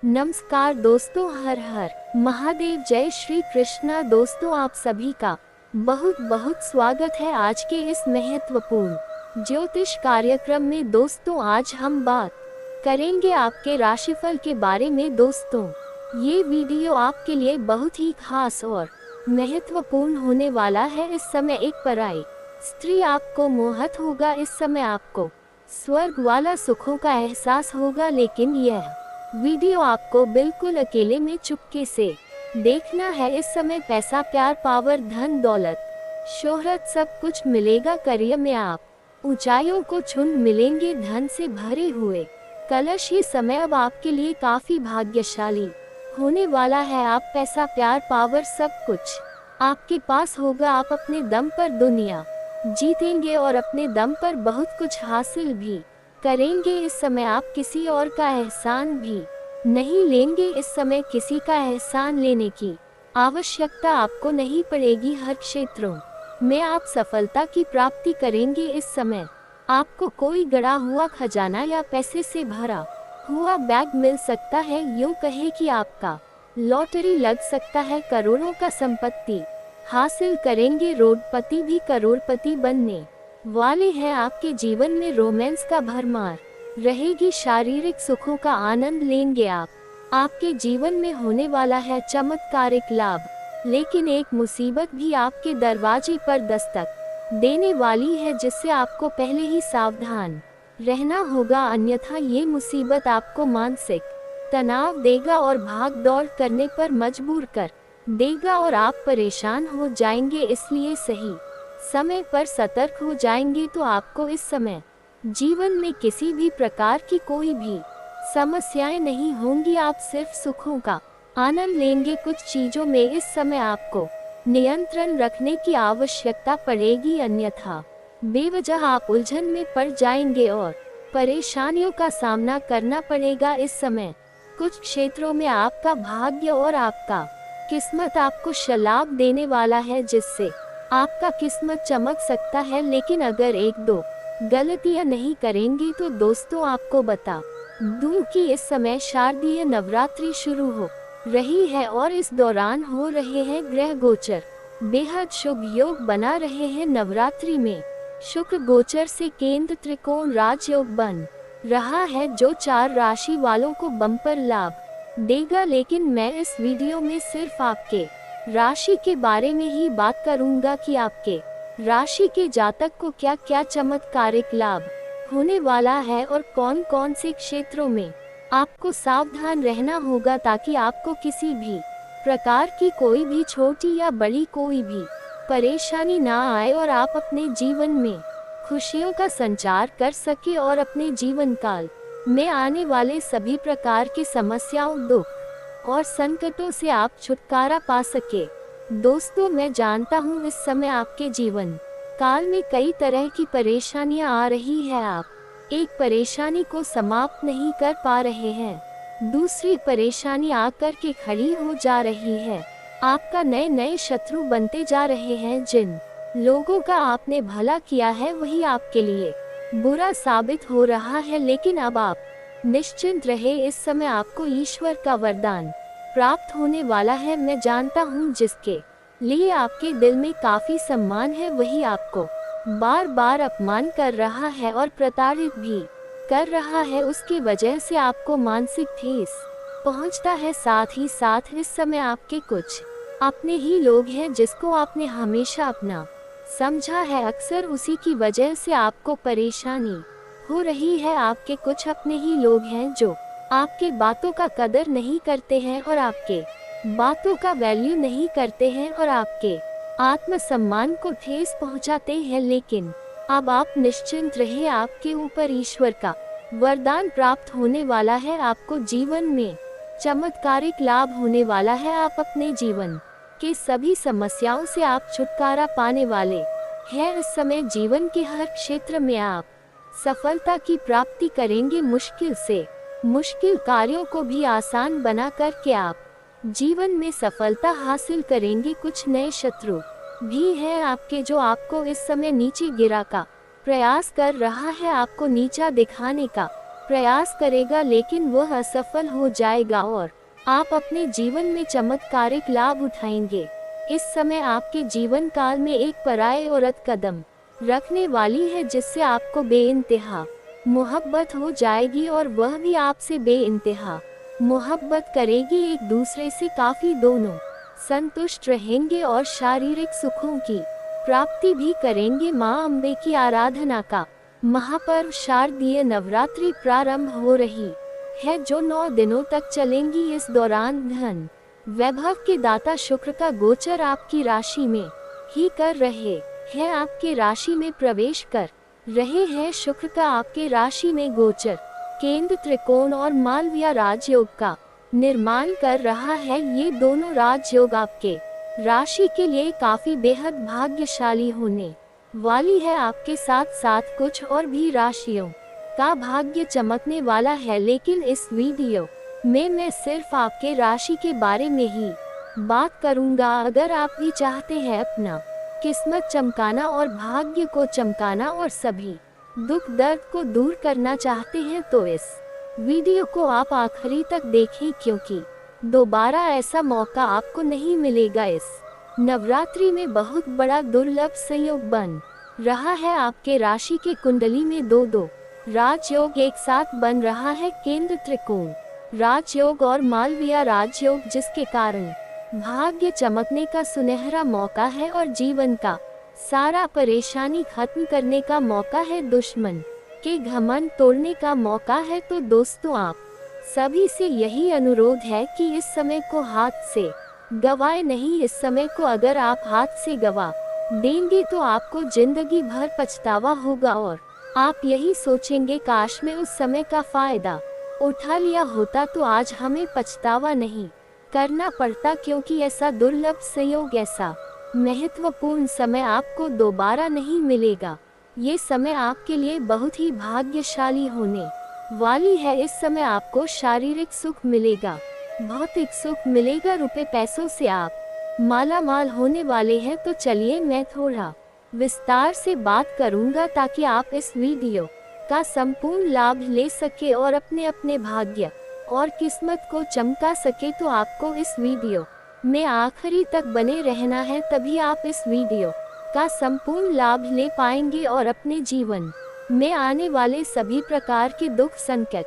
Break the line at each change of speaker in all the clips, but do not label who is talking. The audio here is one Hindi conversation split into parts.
नमस्कार दोस्तों, हर हर महादेव, जय श्री कृष्णा। दोस्तों, आप सभी का बहुत बहुत स्वागत है आज के इस महत्वपूर्ण ज्योतिष कार्यक्रम में। दोस्तों, आज हम बात करेंगे आपके राशिफल के बारे में। दोस्तों, ये वीडियो आपके लिए बहुत ही खास और महत्वपूर्ण होने वाला है। इस समय एक पराई स्त्री आपको मोहित होगा। इस समय आपको स्वर्ग वाला सुखों का एहसास होगा, लेकिन यह वीडियो आपको बिल्कुल अकेले में चुपके से देखना है। इस समय पैसा, प्यार, पावर, धन, दौलत, शोहरत सब कुछ मिलेगा। करियर में आप ऊंचाइयों को छू मिलेंगे। धन से भरे हुए कलश। ये समय अब आपके लिए काफी भाग्यशाली होने वाला है। आप पैसा, प्यार, पावर सब कुछ आपके पास होगा। आप अपने दम पर दुनिया जीतेंगे और अपने दम पर बहुत कुछ हासिल भी करेंगे। इस समय आप किसी और का एहसान भी नहीं लेंगे। इस समय किसी का एहसान लेने की आवश्यकता आपको नहीं पड़ेगी। हर क्षेत्रों में आप सफलता की प्राप्ति करेंगे। इस समय आपको कोई गड़ा हुआ खजाना या पैसे से भरा हुआ बैग मिल सकता है। यूँ कहे कि आपका लॉटरी लग सकता है। करोड़ों का संपत्ति हासिल करेंगे। रोडपति भी करोड़पति बनने वाले हैं। आपके जीवन में रोमांस का भरमार रहेगी। शारीरिक सुखों का आनंद लेंगे आप। आपके जीवन में होने वाला है चमत्कारिक लाभ, लेकिन एक मुसीबत भी आपके दरवाजे पर दस्तक देने वाली है, जिससे आपको पहले ही सावधान रहना होगा। अन्यथा ये मुसीबत आपको मानसिक तनाव देगा और भाग दौड़ करने पर मजबूर कर देगा और आप परेशान हो जाएंगे। इसलिए सही समय पर सतर्क हो जाएंगे तो आपको इस समय जीवन में किसी भी प्रकार की कोई भी समस्याएं नहीं होंगी। आप सिर्फ सुखों का आनंद लेंगे। कुछ चीजों में इस समय आपको नियंत्रण रखने की आवश्यकता पड़ेगी, अन्यथा बेवजह आप उलझन में पड़ जाएंगे और परेशानियों का सामना करना पड़ेगा। इस समय कुछ क्षेत्रों में आपका भाग्य और आपका किस्मत आपको शलाभ देने वाला है, जिससे आपका किस्मत चमक सकता है। लेकिन अगर एक दो गलतियां नहीं करेंगे तो दोस्तों, आपको बता दूं कि इस समय शारदीय नवरात्रि शुरू हो रही है और इस दौरान हो रहे हैं ग्रह गोचर। बेहद शुभ योग बना रहे हैं। नवरात्रि में शुक्र गोचर से केंद्र त्रिकोण राजयोग बन रहा है, जो 4 राशि वालों को बम्पर लाभ देगा। लेकिन मैं इस वीडियो में सिर्फ आपके राशि के बारे में ही बात करूंगा कि आपके राशि के जातक को क्या क्या चमत्कारिक लाभ होने वाला है और कौन कौन से क्षेत्रों में आपको सावधान रहना होगा, ताकि आपको किसी भी प्रकार की कोई भी छोटी या बड़ी कोई भी परेशानी ना आए और आप अपने जीवन में खुशियों का संचार कर सके और अपने जीवन काल में आने वाले सभी प्रकार की समस्याओं, दुख और संकटों से आप छुटकारा पा सके। दोस्तों, मैं जानता हूँ इस समय आपके जीवन काल में कई तरह की परेशानियाँ आ रही है। आप एक परेशानी को समाप्त नहीं कर पा रहे हैं, दूसरी परेशानी आकर के खड़ी हो जा रही है। आपका नए नए शत्रु बनते जा रहे हैं। जिन लोगों का आपने भला किया है वही आपके लिए बुरा साबित हो रहा है। लेकिन अब आप निश्चिंत रहे। इस समय आपको ईश्वर का वरदान प्राप्त होने वाला है। मैं जानता हूँ जिसके लिए आपके दिल में काफी सम्मान है, वही आपको बार बार अपमान कर रहा है और प्रताड़ित भी कर रहा है। उसकी वजह से आपको मानसिक ठेस पहुँचता है। साथ ही साथ इस समय आपके कुछ अपने ही लोग हैं जिसको आपने हमेशा अपना समझा है। अक्सर उसी की वजह से आपको परेशानी हो रही है। आपके कुछ अपने ही लोग हैं जो आपके बातों का कदर नहीं करते हैं और आपके बातों का वैल्यू नहीं करते हैं और आपके आत्मसम्मान को ठेस पहुंचाते हैं। लेकिन अब आप निश्चिंत रहे। आपके ऊपर ईश्वर का वरदान प्राप्त होने वाला है। आपको जीवन में चमत्कारिक लाभ होने वाला है। आप अपने जीवन के सभी समस्याओं से आप छुटकारा पाने वाले हैं। इस समय जीवन के हर क्षेत्र में आप सफलता की प्राप्ति करेंगे। मुश्किल से मुश्किल कार्यों को भी आसान बना करके आप जीवन में सफलता हासिल करेंगे। कुछ नए शत्रु भी हैं आपके, जो आपको इस समय नीचे गिरा का प्रयास कर रहा है, आपको नीचा दिखाने का प्रयास करेगा लेकिन वह असफल हो जाएगा और आप अपने जीवन में चमत्कारिक लाभ उठाएंगे। इस समय आपके जीवन काल में एक पराये औरत कदम रखने वाली है जिससे आपको बेइंतहा मोहब्बत हो जाएगी और वह भी आपसे बेइंतहा मोहब्बत करेगी। एक दूसरे से काफी दोनों संतुष्ट रहेंगे और शारीरिक सुखों की प्राप्ति भी करेंगे। माँ अम्बे की आराधना का महापर्व शारदीय नवरात्रि प्रारंभ हो रही है जो 9 दिनों तक चलेंगी। इस दौरान धन वैभव के दाता शुक्र का गोचर आपकी राशि में ही कर रहे हैं। आपके राशि में प्रवेश कर रहे हैं शुक्र का आपके राशि में गोचर केंद्र त्रिकोण और मालवीय राजयोग का निर्माण कर रहा है। ये दोनों राजयोग आपके राशि के लिए काफी बेहद भाग्यशाली होने वाली है। आपके साथ साथ कुछ और भी राशियों का भाग्य चमकने वाला है, लेकिन इस वीडियो में मैं सिर्फ आपके राशि के बारे में ही बात करूंगा। अगर आप भी चाहते हैं अपना किस्मत चमकाना और भाग्य को चमकाना और सभी दुख दर्द को दूर करना चाहते हैं तो इस वीडियो को आप आखिरी तक देखें, क्योंकि दोबारा ऐसा मौका आपको नहीं मिलेगा। इस नवरात्रि में बहुत बड़ा दुर्लभ संयोग बन रहा है। आपके राशि के कुंडली में दो राजयोग एक साथ बन रहा है, केंद्र त्रिकोण राजयोग और मालवीय राजयोग, जिसके कारण भाग्य चमकने का सुनहरा मौका है और जीवन का सारा परेशानी खत्म करने का मौका है, दुश्मन के घमंड तोड़ने का मौका है। तो दोस्तों, आप सभी से यही अनुरोध है कि इस समय को हाथ से गवाए नहीं। इस समय को अगर आप हाथ से गवा देंगे तो आपको जिंदगी भर पछतावा होगा और आप यही सोचेंगे काश में उस समय का फायदा उठा लिया होता तो आज हमें पछतावा नहीं करना पड़ता, क्योंकि ऐसा दुर्लभ संयोग, ऐसा महत्वपूर्ण समय आपको दोबारा नहीं मिलेगा। ये समय आपके लिए बहुत ही भाग्यशाली होने वाली है। इस समय आपको शारीरिक सुख मिलेगा, भौतिक सुख मिलेगा, रुपए पैसों से आप माला माल होने वाले हैं। तो चलिए मैं थोड़ा विस्तार से बात करूंगा ताकि आप इस वीडियो का संपूर्ण लाभ ले सके और अपने अपने भाग्य और किस्मत को चमका सके। तो आपको इस वीडियो में आखिरी तक बने रहना है, तभी आप इस वीडियो का संपूर्ण लाभ ले पाएंगे और अपने जीवन में आने वाले सभी प्रकार के दुख, संकट,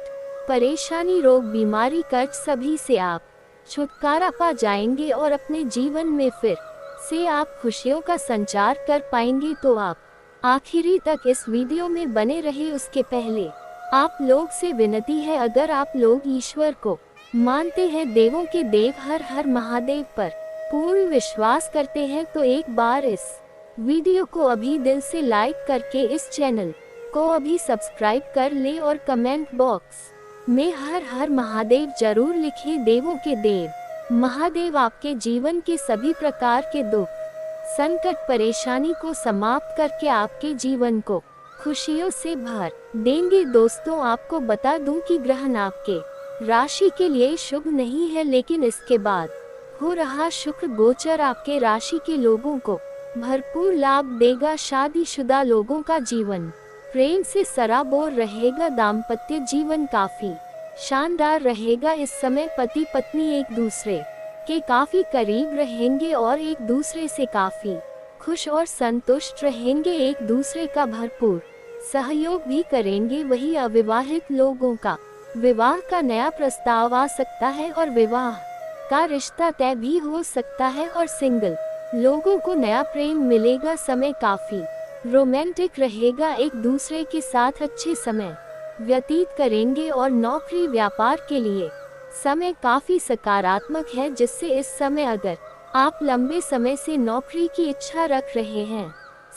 परेशानी, रोग, बीमारी, कर्ज सभी से आप छुटकारा पा जाएंगे और अपने जीवन में फिर से आप खुशियों का संचार कर पाएंगे। तो आप आखिरी तक इस वीडियो में बने रहे। उसके पहले आप लोग से विनती है, अगर आप लोग ईश्वर को मानते हैं, देवों के देव हर हर महादेव पर पूर्ण विश्वास करते हैं, तो एक बार इस वीडियो को अभी दिल से लाइक करके इस चैनल को अभी सब्सक्राइब कर ले और कमेंट बॉक्स में हर हर महादेव जरूर लिखें। देवों के देव महादेव आपके जीवन के सभी प्रकार के दुख, संकट, परेशानी को समाप्त करके आपके जीवन को खुशियों से भर देंगे। दोस्तों, आपको बता दूं कि ग्रहण आपके राशि के लिए शुभ नहीं है, लेकिन इसके बाद हो रहा शुक्र गोचर आपके राशि के लोगों को भरपूर लाभ देगा। शादीशुदा लोगों का जीवन प्रेम से सराबोर रहेगा, दाम्पत्य जीवन काफी शानदार रहेगा। इस समय पति पत्नी एक दूसरे के काफी करीब रहेंगे और एक दूसरे से काफी खुश और संतुष्ट रहेंगे, एक दूसरे का भरपूर सहयोग भी करेंगे। वही अविवाहित लोगों का विवाह का नया प्रस्ताव आ सकता है और विवाह का रिश्ता तय भी हो सकता है और सिंगल लोगों को नया प्रेम मिलेगा। समय काफी रोमांटिक रहेगा, एक दूसरे के साथ अच्छे समय व्यतीत करेंगे और नौकरी व्यापार के लिए समय काफी सकारात्मक है, जिससे इस समय अगर आप लंबे समय से नौकरी की इच्छा रख रहे हैं,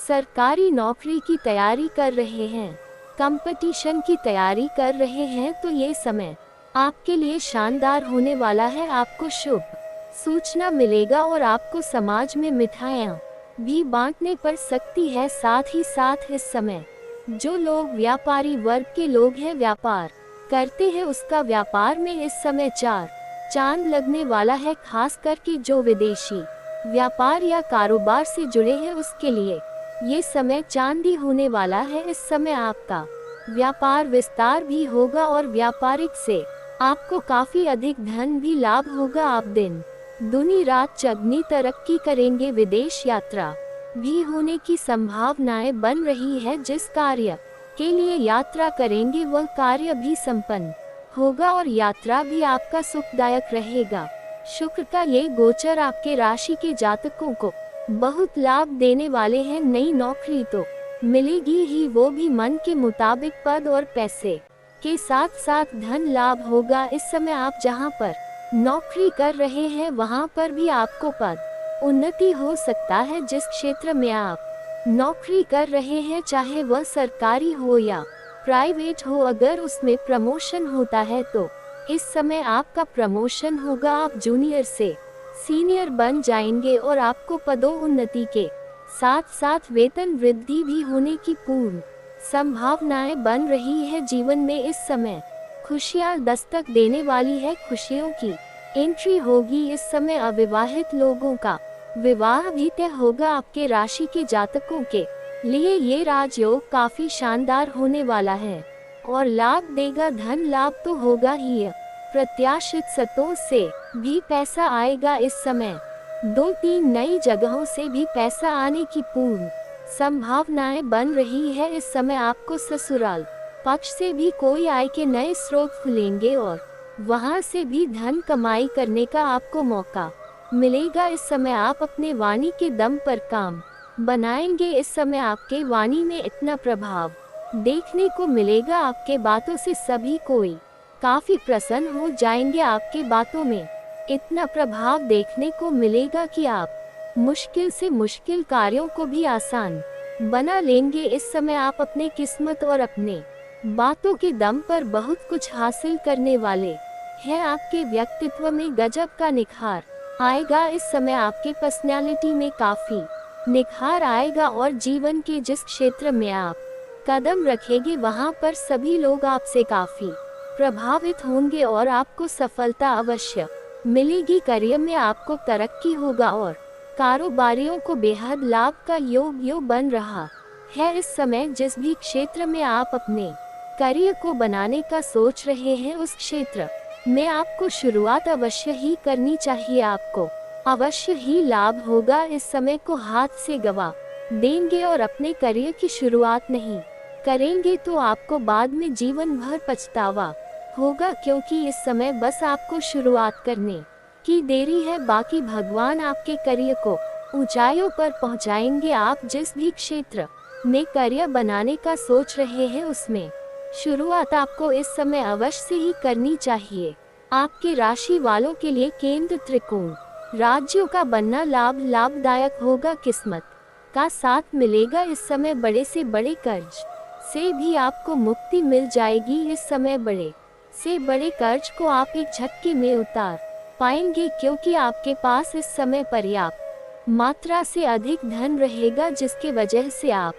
सरकारी नौकरी की तैयारी कर रहे हैं, कंपटीशन की तैयारी कर रहे हैं, तो ये समय आपके लिए शानदार होने वाला है। आपको शुभ सूचना मिलेगा और आपको समाज में मिठाइयाँ भी बांटने पड़ सकती है। साथ ही साथ इस समय जो लोग व्यापारी वर्ग के लोग हैं, व्यापार करते हैं, उसका व्यापार में इस समय चार चांद लगने वाला है। खास करके जो विदेशी व्यापार या कारोबार से जुड़े हैं उसके लिए ये समय चांदी होने वाला है। इस समय आपका व्यापार विस्तार भी होगा और व्यापारिक से आपको काफी अधिक धन भी लाभ होगा। आप दिन दुनी रात चगनी तरक्की करेंगे। विदेश यात्रा भी होने की संभावनाएं बन रही है। जिस कार्य के लिए यात्रा करेंगे वह कार्य भी संपन्न होगा और यात्रा भी आपका सुखदायक रहेगा। शुक्र का ये गोचर आपके राशि के जातकों को बहुत लाभ देने वाले हैं। नई नौकरी तो मिलेगी ही, वो भी मन के मुताबिक। पद और पैसे के साथ साथ धन लाभ होगा। इस समय आप जहां पर नौकरी कर रहे हैं वहां पर भी आपको पद उन्नति हो सकता है। जिस क्षेत्र में आप नौकरी कर रहे हैं, चाहे वह सरकारी हो या प्राइवेट हो, अगर उसमें प्रमोशन होता है तो इस समय आपका प्रमोशन होगा। आप जूनियर से सीनियर बन जाएंगे और आपको पदोन्नति के साथ साथ वेतन वृद्धि भी होने की पूर्ण संभावनाएं बन रही है। जीवन में इस समय खुशियां दस्तक देने वाली है। खुशियों की एंट्री होगी। इस समय अविवाहित लोगों का विवाह भी तय होगा। आपके राशि के जातकों के लिए ये राजयोग काफी शानदार होने वाला है और लाभ देगा। धन लाभ तो होगा ही, प्रत्याशित स्रोतों से भी पैसा आएगा। इस समय 2-3 नई जगहों से भी पैसा आने की पूर्ण संभावनाएं बन रही है। इस समय आपको ससुराल पक्ष से भी कोई आय के नए स्रोत खुलेंगे और वहां से भी धन कमाई करने का आपको मौका मिलेगा। इस समय आप अपने वाणी के दम पर काम बनाएंगे। इस समय आपके वाणी में इतना प्रभाव देखने को मिलेगा, आपके बातों से सभी कोई काफी प्रसन्न हो जाएंगे। आपके बातों में इतना प्रभाव देखने को मिलेगा कि आप मुश्किल से मुश्किल कार्यों को भी आसान बना लेंगे। इस समय आप अपने किस्मत और अपने बातों के दम पर बहुत कुछ हासिल करने वाले हैं। आपके व्यक्तित्व में गजब का निखार आएगा। इस समय आपके पर्सनालिटी में काफी निखार आएगा और जीवन के जिस क्षेत्र में आप कदम रखेंगे वहां पर सभी लोग आपसे काफी प्रभावित होंगे और आपको सफलता अवश्य मिलेगी। करियर में आपको तरक्की होगा और कारोबारियों को बेहद लाभ का योग बन रहा है। इस समय जिस भी क्षेत्र में आप अपने करियर को बनाने का सोच रहे हैं उस क्षेत्र में आपको शुरुआत अवश्य ही करनी चाहिए। आपको अवश्य ही लाभ होगा। इस समय को हाथ से गवा देंगे और अपने करियर की शुरुआत नहीं करेंगे तो आपको बाद में जीवन भर पछतावा होगा, क्योंकि इस समय बस आपको शुरुआत करने की देरी है। बाकी भगवान आपके करियर को ऊंचाइयों पर पहुंचाएंगे। आप जिस भी क्षेत्र में करियर बनाने का सोच रहे हैं उसमें शुरुआत आपको इस समय अवश्य ही करनी चाहिए। आपके राशि वालों के लिए केंद्र त्रिकोण राज्यों का बनना लाभदायक होगा। किस्मत का साथ मिलेगा। इस समय बड़े से बड़े कर्ज से भी आपको मुक्ति मिल जाएगी। इस समय बड़े से बड़े कर्ज को आप एक झटके में उतार पाएंगे, क्योंकि आपके पास इस समय पर्याप्त मात्रा से अधिक धन रहेगा, जिसके वजह से आप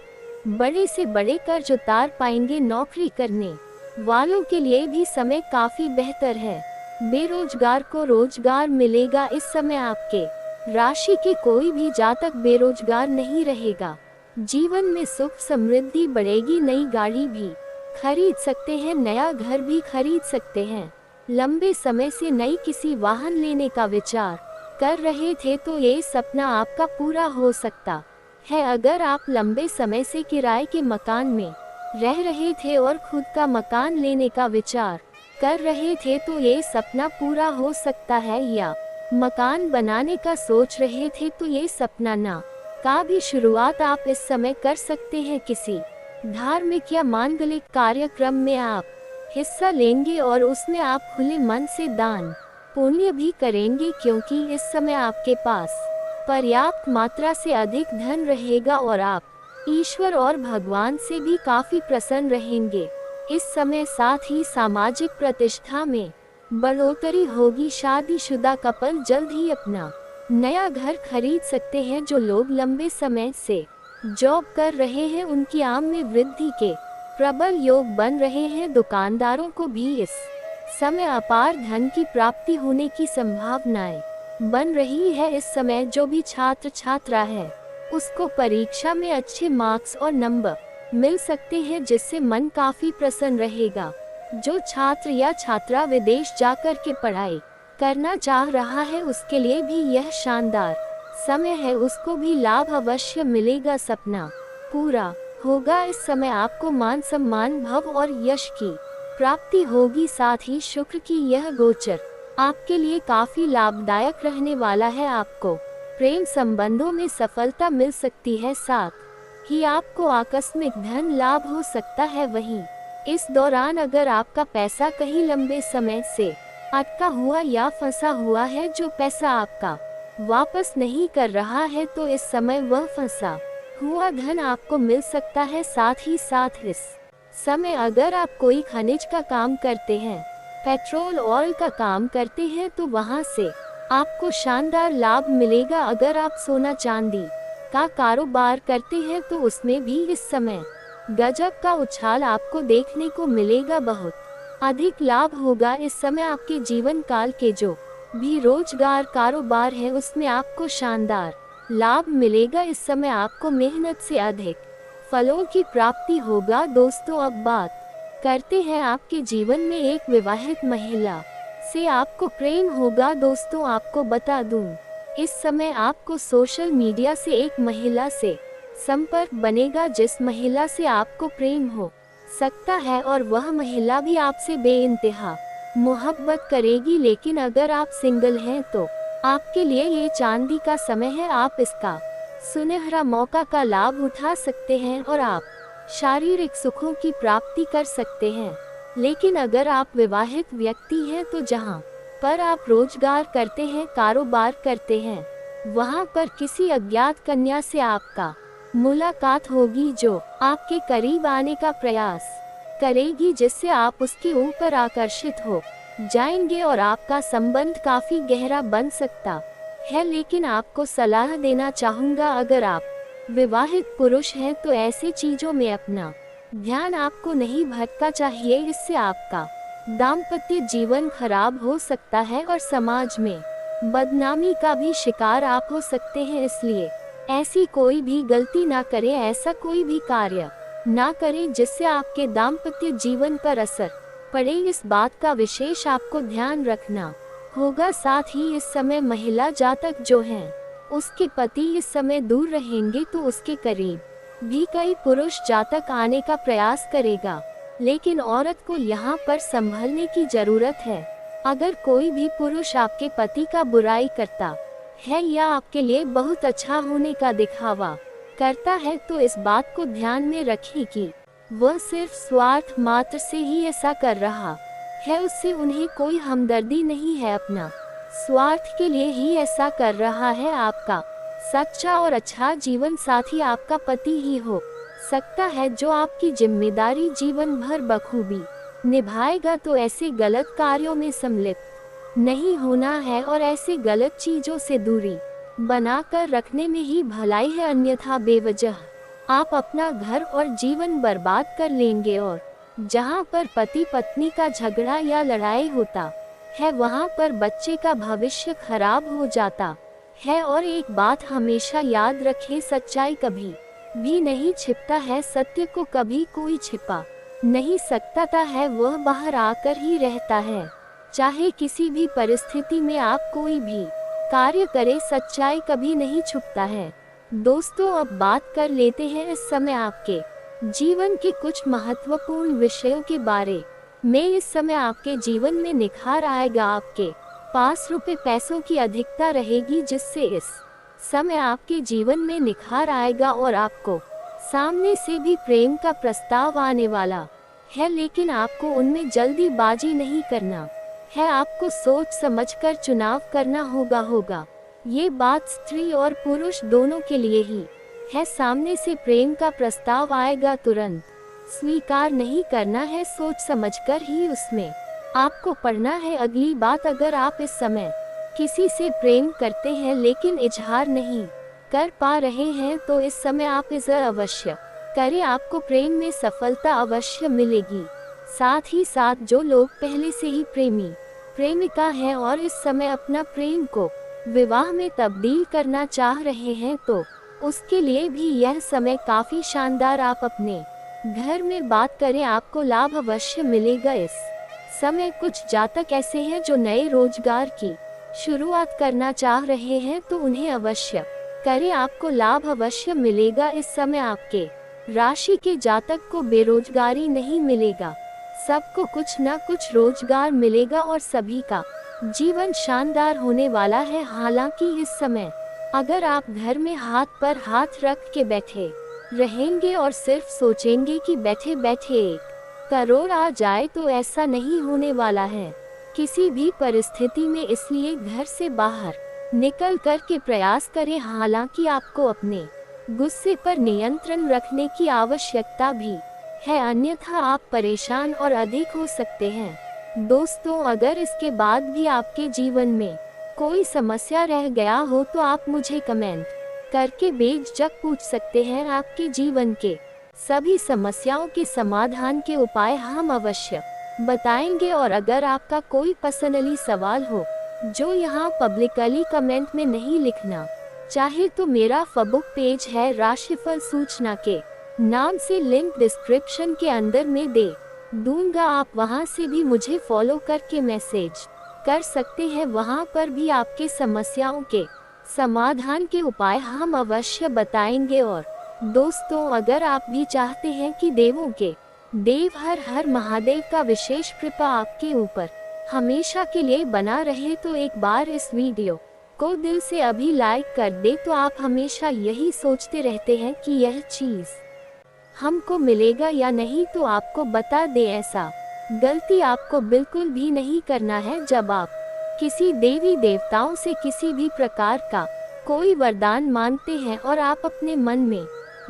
बड़े से बड़े कर्ज उतार पाएंगे। नौकरी करने वालों के लिए भी समय काफी बेहतर है। बेरोजगार को रोजगार मिलेगा। इस समय आपके राशि के कोई भी जातक बेरोजगार नहीं रहेगा। जीवन में सुख समृद्धि बढ़ेगी। नई गाड़ी भी खरीद सकते हैं, नया घर भी खरीद सकते हैं। लंबे समय से नई किसी वाहन लेने का विचार कर रहे थे तो ये सपना आपका पूरा हो सकता है। अगर आप लंबे समय से किराए के मकान में रह रहे थे और खुद का मकान लेने का विचार कर रहे थे तो ये सपना पूरा हो सकता है, या मकान बनाने का सोच रहे थे तो ये सपना ना का भी शुरुआत आप इस समय कर सकते हैं। किसी धार्मिक या मांगलिक कार्यक्रम में आप हिस्सा लेंगे और उसमें आप खुले मन से दान पुण्य भी करेंगे, क्योंकि इस समय आपके पास पर्याप्त मात्रा से अधिक धन रहेगा और आप ईश्वर और भगवान से भी काफी प्रसन्न रहेंगे। इस समय साथ ही सामाजिक प्रतिष्ठा में बढ़ोतरी होगी। शादीशुदा कपल जल्द ही अपना नया घर खरीद सकते हैं। जो लोग लंबे समय से जॉब कर रहे हैं उनकी आय में वृद्धि के प्रबल योग बन रहे हैं। दुकानदारों को भी इस समय अपार धन की प्राप्ति होने की संभावनाएं बन रही है। इस समय जो भी छात्र छात्रा है उसको परीक्षा में अच्छे मार्क्स और नंबर मिल सकते हैं, जिससे मन काफी प्रसन्न रहेगा। जो छात्र या छात्रा विदेश जाकर के पढ़ाई करना चाह रहा है, उसके लिए भी यह शानदार समय है, उसको भी लाभ अवश्य मिलेगा। सपना पूरा होगा। इस समय आपको मान सम्मान, भव और यश की प्राप्ति होगी। साथ ही शुक्र की यह गोचर आपके लिए काफी लाभदायक रहने वाला है। आपको प्रेम संबंधों में सफलता मिल सकती है, साथ ही आपको आकस्मिक धन लाभ हो सकता है। वहीं इस दौरान अगर आपका पैसा कहीं लंबे समय से अटका हुआ या फंसा हुआ है, जो पैसा आपका वापस नहीं कर रहा है, तो इस समय वह फंसा हुआ धन आपको मिल सकता है। साथ ही साथ इस समय अगर आप कोई खनिज का काम करते हैं, पेट्रोल ऑयल का काम करते हैं, तो वहां से आपको शानदार लाभ मिलेगा। अगर आप सोना चांदी का कारोबार करते हैं, तो उसमें भी इस समय गजब का उछाल आपको देखने को मिलेगा। बहुत अधिक लाभ होगा इस समय। आपके जीवन काल के जो भी रोजगार कारोबार है, उसमें आपको शानदार लाभ मिलेगा। इस समय आपको मेहनत से अधिक फलों की प्राप्ति होगा। दोस्तों, अब बात करते हैं आपके जीवन में एक विवाहित महिला से आपको प्रेम होगा। दोस्तों, आपको बता दूं, इस समय आपको सोशल मीडिया से एक महिला से संपर्क बनेगा, जिस महिला से आपको प्रेम हो सकता है और वह महिला भी आपसे बेइंतहा मोहब्बत करेगी। लेकिन अगर आप सिंगल हैं, तो आपके लिए ये चांदी का समय है। आप इसका सुनहरा मौका का लाभ उठा सकते हैं और आप शारीरिक सुखों की प्राप्ति कर सकते हैं। लेकिन अगर आप विवाहित व्यक्ति हैं, तो जहां पर आप रोजगार करते हैं, कारोबार करते हैं, वहां पर किसी अज्ञात कन्या से आपका मुलाकात होगी, जो आपके करीब आने का प्रयास करेगी, जिससे आप उसके ऊपर आकर्षित हो जाएंगे और आपका संबंध काफी गहरा बन सकता है। लेकिन आपको सलाह देना चाहूँगा, अगर आप विवाहित पुरुष हैं, तो ऐसी चीजों में अपना ध्यान आपको नहीं भटका चाहिए। इससे आपका दाम्पत्य जीवन खराब हो सकता है और समाज में बदनामी का भी शिकार आप हो सकते हैं। इसलिए ऐसी कोई भी गलती ना करें, ऐसा कोई भी कार्य ना करें जिससे आपके दाम्पत्य जीवन पर असर पड़े। इस बात का विशेष आपको ध्यान रखना होगा। साथ ही इस समय महिला जातक जो है, उसके पति इस समय दूर रहेंगे, तो उसके करीब भी कई पुरुष जातक आने का प्रयास करेगा। लेकिन औरत को यहाँ पर संभलने की जरूरत है। अगर कोई भी पुरुष आपके पति का बुराई करता है या आपके लिए बहुत अच्छा होने का दिखावा करता है, तो इस बात को ध्यान में रखें कि वह सिर्फ स्वार्थ मात्र से ही ऐसा कर रहा है। उससे उन्हें कोई हमदर्दी नहीं है, अपना स्वार्थ के लिए ही ऐसा कर रहा है। आपका सच्चा और अच्छा जीवन साथी आपका पति ही हो सकता है, जो आपकी जिम्मेदारी जीवन भर बखूबी निभाएगा। तो ऐसे गलत कार्यों में सम्मिलित नहीं होना है और ऐसे गलत चीजों से दूरी बनाकर रखने में ही भलाई है। अन्यथा बेवजह आप अपना घर और जीवन बर्बाद कर लेंगे और जहां पर पति पत्नी का झगड़ा या लड़ाई होता है, वहां पर बच्चे का भविष्य खराब हो जाता है। और एक बात हमेशा याद रखें, सच्चाई कभी भी नहीं छिपता है। सत्य को कभी कोई छिपा नहीं सकता है, वह बाहर आकर ही रहता है। चाहे किसी भी परिस्थिति में आप कोई भी कार्य करें, सच्चाई कभी नहीं छुपता है। दोस्तों, अब बात कर लेते हैं इस समय आपके जीवन के कुछ महत्वपूर्ण विषयों के बारे में। इस समय आपके जीवन में निखार आएगा, आपके पास रुपए पैसों की अधिकता रहेगी, जिससे इस समय आपके जीवन में निखार आएगा और आपको सामने से भी प्रेम का प्रस्ताव आने वाला है। लेकिन आपको उनमें जल्दीबाजी नहीं करना है, आपको सोच समझकर चुनाव करना होगा। ये बात स्त्री और पुरुष दोनों के लिए ही है। सामने से प्रेम का प्रस्ताव आएगा, तुरंत स्वीकार नहीं करना है, सोच समझकर ही उसमें आपको पढ़ना है। अगली बात, अगर आप इस समय किसी से प्रेम करते हैं लेकिन इजहार नहीं कर पा रहे हैं, तो इस समय आप इजहार अवश्य करें, आपको प्रेम में सफलता अवश्य मिलेगी। साथ ही साथ जो लोग पहले से ही प्रेमी प्रेमिका हैं और इस समय अपना प्रेम को विवाह में तब्दील करना चाह रहे हैं, तो उसके लिए भी यह समय काफी शानदार। आप अपने घर में बात करें, आपको लाभ अवश्य मिलेगा। इस समय कुछ जातक ऐसे हैं जो नए रोजगार की शुरुआत करना चाह रहे हैं, तो उन्हें अवश्य करें, आपको लाभ अवश्य मिलेगा। इस समय आपके राशि के जातक को बेरोजगारी नहीं मिलेगा, सबको कुछ न कुछ रोजगार मिलेगा और सभी का जीवन शानदार होने वाला है। हालांकि इस समय अगर आप घर में हाथ पर हाथ रख के बैठे रहेंगे और सिर्फ सोचेंगे कि बैठे बैठे 1 करोड़ आ जाए, तो ऐसा नहीं होने वाला है किसी भी परिस्थिति में। इसलिए घर से बाहर निकल कर के प्रयास करें। हालांकि आपको अपने गुस्से पर नियंत्रण रखने की आवश्यकता भी है, अन्यथा आप परेशान और अधिक हो सकते हैं। दोस्तों, अगर इसके बाद भी आपके जीवन में कोई समस्या रह गया हो तो आप मुझे कमेंट करके बेझिझक पूछ सकते हैं। आपके जीवन के सभी समस्याओं के समाधान के उपाय हम अवश्य बताएंगे। और अगर आपका कोई पर्सनली सवाल हो जो यहाँ पब्लिकली कमेंट में नहीं लिखना चाहे, तो मेरा फेसबुक पेज है राशिफल सूचना के नाम से, लिंक डिस्क्रिप्शन के अंदर में दे दूंगा। आप वहां से भी मुझे फॉलो करके मैसेज कर सकते हैं, वहां पर भी आपके समस्याओं के समाधान के उपाय हम अवश्य बताएंगे। और दोस्तों, अगर आप भी चाहते हैं कि देवों के देव हर हर महादेव का विशेष कृपा आपके ऊपर हमेशा के लिए बना रहे, तो एक बार इस वीडियो को दिल से अभी लाइक कर दे। तो आप हमेशा यही सोचते रहते हैं कि यह चीज हमको मिलेगा या नहीं, तो आपको बता दे, ऐसा गलती आपको बिल्कुल भी नहीं करना है। जब आप किसी देवी देवताओं से किसी भी प्रकार का कोई वरदान मांगते हैं और आप अपने मन में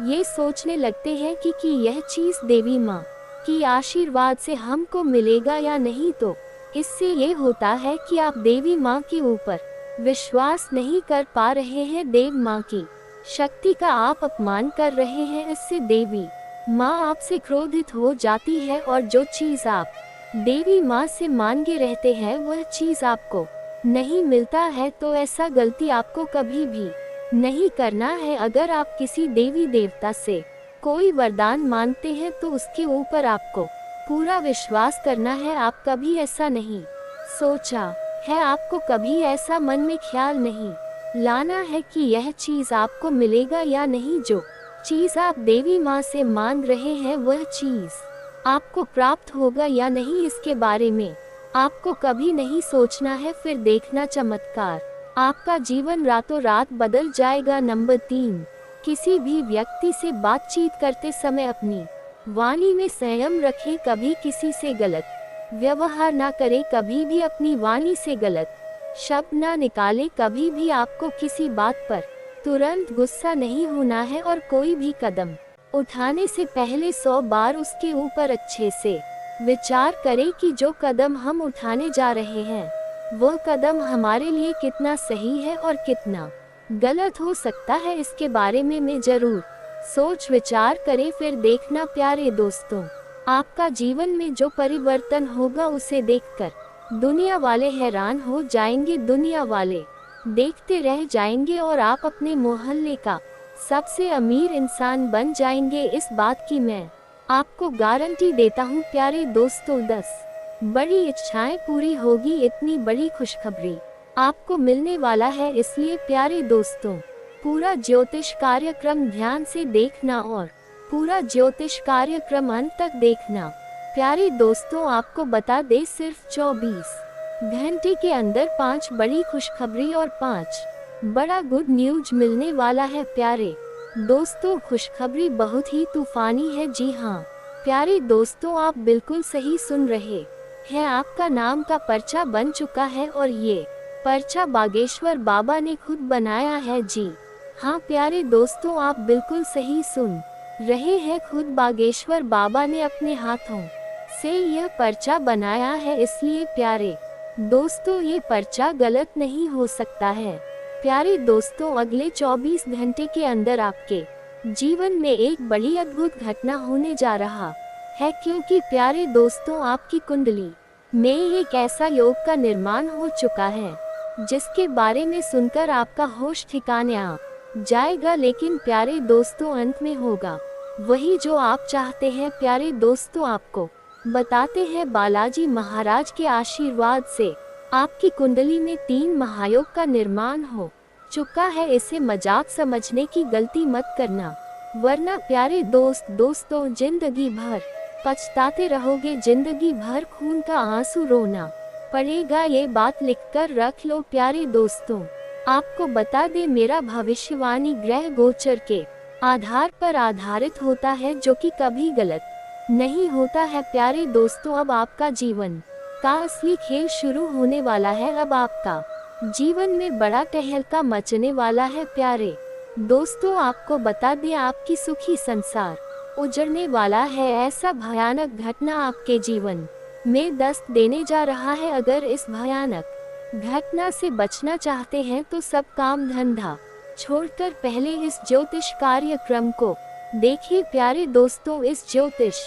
ये सोचने लगते हैं कि यह चीज देवी माँ की आशीर्वाद से हमको मिलेगा या नहीं, तो इससे ये होता है कि आप देवी माँ के ऊपर विश्वास नहीं कर पा रहे हैं, देव माँ की शक्ति का आप अपमान कर रहे हैं। इससे देवी माँ आपसे क्रोधित हो जाती है और जो चीज आप देवी माँ से मांगे रहते हैं वह चीज आपको नहीं मिलता है। तो ऐसा गलती आपको कभी भी नहीं करना है। अगर आप किसी देवी देवता से कोई वरदान मांगते हैं तो उसके ऊपर आपको पूरा विश्वास करना है। आप कभी ऐसा नहीं सोचा है, आपको कभी ऐसा मन में ख्याल नहीं लाना है कि यह चीज आपको मिलेगा या नहीं। जो चीज आप देवी माँ से मांग रहे हैं वह चीज आपको प्राप्त होगा या नहीं, इसके बारे में आपको कभी नहीं सोचना है। फिर देखना चमत्कार, आपका जीवन रातों रात बदल जाएगा। नंबर 3, किसी भी व्यक्ति से बातचीत करते समय अपनी वाणी में संयम रखें। कभी किसी से गलत व्यवहार ना करें, कभी भी अपनी वाणी से गलत शब्द ना निकालें। कभी भी आपको किसी बात पर तुरंत गुस्सा नहीं होना है और कोई भी कदम उठाने से पहले 100 बार उसके ऊपर अच्छे से विचार करें कि जो कदम हम उठाने जा रहे हैं वह कदम हमारे लिए कितना सही है और कितना गलत हो सकता है, इसके बारे में जरूर सोच विचार करें। फिर देखना प्यारे दोस्तों, आपका जीवन में जो परिवर्तन होगा उसे देखकर दुनिया वाले हैरान हो जाएंगे, दुनिया वाले देखते रह जाएंगे और आप अपने मोहल्ले का सबसे अमीर इंसान बन जाएंगे। इस बात की मैं आपको गारंटी देता हूँ प्यारे दोस्तों। 10 बड़ी इच्छाएं पूरी होगी, इतनी बड़ी खुशखबरी आपको मिलने वाला है। इसलिए प्यारे दोस्तों, पूरा ज्योतिष कार्यक्रम ध्यान से देखना और पूरा ज्योतिष कार्यक्रम अंत तक देखना। प्यारे दोस्तों, आपको बता दे, सिर्फ 24 घंटे के अंदर 5 बड़ी खुशखबरी और 5 बड़ा गुड न्यूज मिलने वाला है। प्यारे दोस्तों, खुशखबरी बहुत ही तूफानी है। जी हाँ प्यारे दोस्तों, आप बिल्कुल सही सुन रहे हैं, आपका नाम का पर्चा बन चुका है और ये पर्चा बागेश्वर बाबा ने खुद बनाया है। जी हाँ प्यारे दोस्तों, आप बिल्कुल सही सुन रहे हैं, खुद बागेश्वर बाबा ने अपने हाथों से यह पर्चा बनाया है। इसलिए प्यारे दोस्तों, ये पर्चा गलत नहीं हो सकता है। प्यारे दोस्तों, अगले 24 घंटे के अंदर आपके जीवन में एक बड़ी अद्भुत घटना होने जा रहा है, क्योंकि प्यारे दोस्तों, आपकी कुंडली में एक ऐसा योग का निर्माण हो चुका है जिसके बारे में सुनकर आपका होश ठिकाने आ जाएगा। लेकिन प्यारे दोस्तों, अंत में होगा वही जो आप चाहते हैं प्यारे दोस्तों। आपको बताते हैं बालाजी महाराज के आशीर्वाद से आपकी कुंडली में 3 महायोग का निर्माण हो चुका है। इसे मजाक समझने की गलती मत करना, वरना प्यारे दोस्तों जिंदगी भर पछताते रहोगे। जिंदगी भर खून का आंसू रोना पड़ेगा। ये बात लिखकर रख लो प्यारे दोस्तों। आपको बता दे, मेरा भविष्यवाणी ग्रह गोचर के आधार पर आधारित होता है, जो कि कभी गलत नहीं होता है। प्यारे दोस्तों, अब आपका जीवन का असली खेल शुरू होने वाला है। अब आपका जीवन में बड़ा तहलका मचने वाला है। प्यारे दोस्तों, आपको बता दें, आपकी सुखी संसार उजड़ने वाला है। ऐसा भयानक घटना आपके जीवन में दस्त देने जा रहा है। अगर इस भयानक घटना से बचना चाहते हैं तो सब काम धंधा छोड़कर पहले इस ज्योतिष कार्यक्रम को देखिए। प्यारे दोस्तों, इस ज्योतिष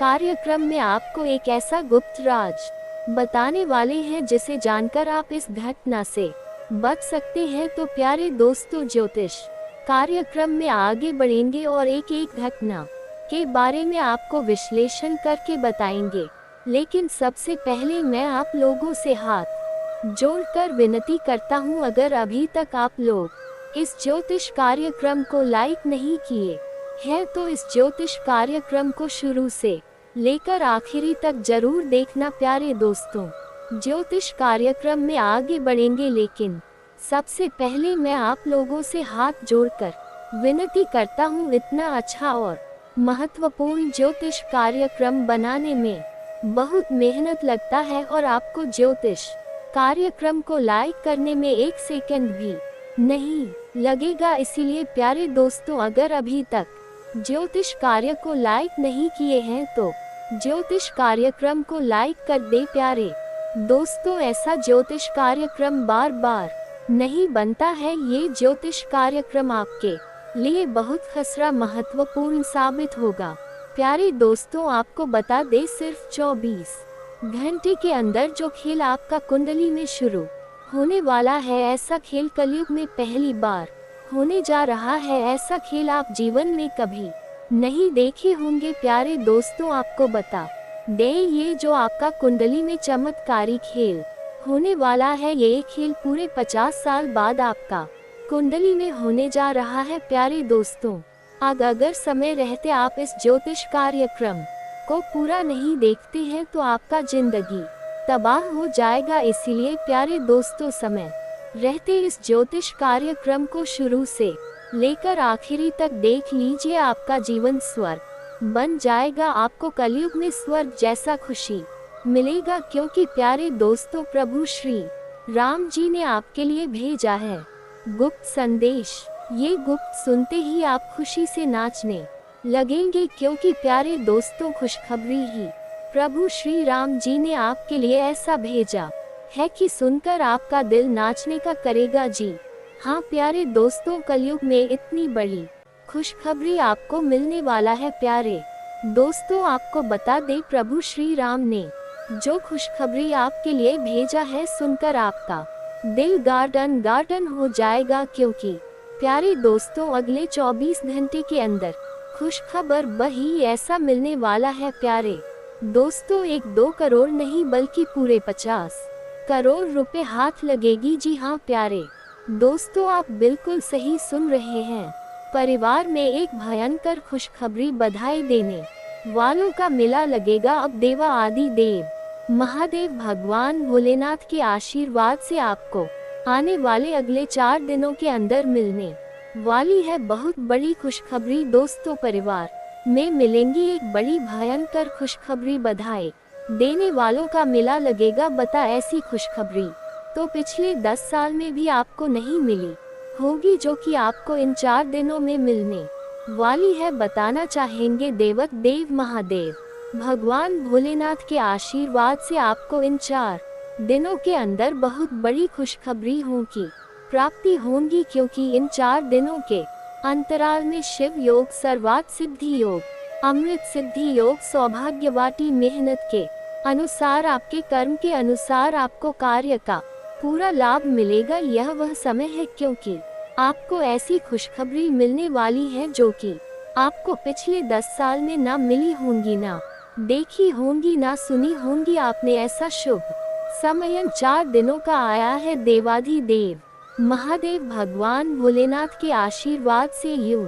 कार्यक्रम में आपको एक ऐसा गुप्त राज बताने वाले हैं जिसे जानकर आप इस घटना से बच सकते हैं। तो प्यारे दोस्तों, ज्योतिष कार्यक्रम में आगे बढ़ेंगे और एक एक घटना के बारे में आपको विश्लेषण करके बताएंगे। लेकिन सबसे पहले मैं आप लोगों से हाथ जोड़कर विनती करता हूं, अगर अभी तक आप लोग इस ज्योतिष कार्यक्रम को लाइक नहीं किए हैं तो इस ज्योतिष कार्यक्रम को शुरू से लेकर आखिरी तक जरूर देखना। प्यारे दोस्तों, ज्योतिष कार्यक्रम में आगे बढ़ेंगे, लेकिन सबसे पहले मैं आप लोगों से हाथ जोड़कर विनती करता हूं, इतना अच्छा और महत्वपूर्ण ज्योतिष कार्यक्रम बनाने में बहुत मेहनत लगता है और आपको ज्योतिष कार्यक्रम को लाइक करने में 1 सेकंड भी नहीं लगेगा। इसीलिए प्यारे दोस्तों, अगर अभी तक ज्योतिष कार्य को लाइक नहीं किए हैं तो ज्योतिष कार्यक्रम को लाइक कर दे। प्यारे दोस्तों, ऐसा ज्योतिष कार्यक्रम बार बार नहीं बनता है। ये ज्योतिष कार्यक्रम आपके लिए बहुत खसरा महत्वपूर्ण साबित होगा। प्यारे दोस्तों, आपको बता दे, सिर्फ 24 घंटे के अंदर जो खेल आपका कुंडली में शुरू होने वाला है, ऐसा खेल कलयुग में पहली बार होने जा रहा है। ऐसा खेल आप जीवन में कभी नहीं देखे होंगे। प्यारे दोस्तों, आपको बता दे, ये जो आपका कुंडली में चमत्कारी खेल होने वाला है, ये खेल पूरे 50 साल बाद आपका कुंडली में होने जा रहा है। प्यारे दोस्तों, अगर समय रहते आप इस ज्योतिष कार्यक्रम को पूरा नहीं देखते हैं तो आपका जिंदगी तबाह हो जाएगा। इसीलिए प्यारे दोस्तों, समय रहते इस ज्योतिष कार्यक्रम को शुरू से लेकर आखिरी तक देख लीजिए। आपका जीवन स्वर्ग बन जाएगा। आपको कलयुग में स्वर्ग जैसा खुशी मिलेगा, क्योंकि प्यारे दोस्तों, प्रभु श्री राम जी ने आपके लिए भेजा है गुप्त संदेश। ये गुप्त सुनते ही आप खुशी से नाचने लगेंगे, क्योंकि प्यारे दोस्तों, खुशखबरी ही प्रभु श्री राम जी ने आपके लिए ऐसा भेजा है कि सुनकर आपका दिल नाचने का करेगा। जी हाँ प्यारे दोस्तों, कलयुग में इतनी बड़ी खुशखबरी आपको मिलने वाला है। प्यारे दोस्तों, आपको बता दे, प्रभु श्री राम ने जो खुशखबरी आपके लिए भेजा है, सुनकर आपका दिल गार्डन हो जाएगा। क्योंकि प्यारे दोस्तों, अगले 24 घंटे के अंदर खुशखबर वही ऐसा मिलने वाला है। प्यारे दोस्तों, 1-2 करोड़ नहीं बल्कि पूरे 50 करोड़ रुपए हाथ लगेगी। जी हाँ प्यारे दोस्तों, आप बिल्कुल सही सुन रहे हैं। परिवार में एक भयंकर खुशखबरी बधाई देने वालों का मेला लगेगा। अब देवा आदि देव महादेव भगवान भोलेनाथ के आशीर्वाद से आपको आने वाले अगले 4 दिनों के अंदर मिलने वाली है बहुत बड़ी खुशखबरी। दोस्तों, परिवार में मिलेंगी एक बड़ी भयंकर खुशखबरी। बधाई देने वालों का मेला लगेगा। बता, ऐसी खुशखबरी तो पिछले 10 साल में भी आपको नहीं मिली होगी, जो कि आपको इन 4 दिनों में मिलने वाली है। बताना चाहेंगे, देवक देव महादेव भगवान भोलेनाथ के आशीर्वाद से आपको इन 4 दिनों के अंदर बहुत बड़ी खुशखबरी की प्राप्ति होगी, क्योंकि इन 4 दिनों के अंतराल में शिव योग, सर्वार्थ सिद्धि योग, अमृत सिद्धि योग, सौभाग्यवाटी मेहनत के अनुसार, आपके कर्म के अनुसार आपको कार्य का पूरा लाभ मिलेगा। यह वह समय है क्योंकि आपको ऐसी खुशखबरी मिलने वाली है जो कि आपको पिछले 10 साल में ना मिली होंगी, ना देखी होंगी, ना सुनी होंगी आपने ऐसा शुभ समय। 4 दिनों का आया है देवाधिदेव महादेव भगवान भोलेनाथ के आशीर्वाद से यूं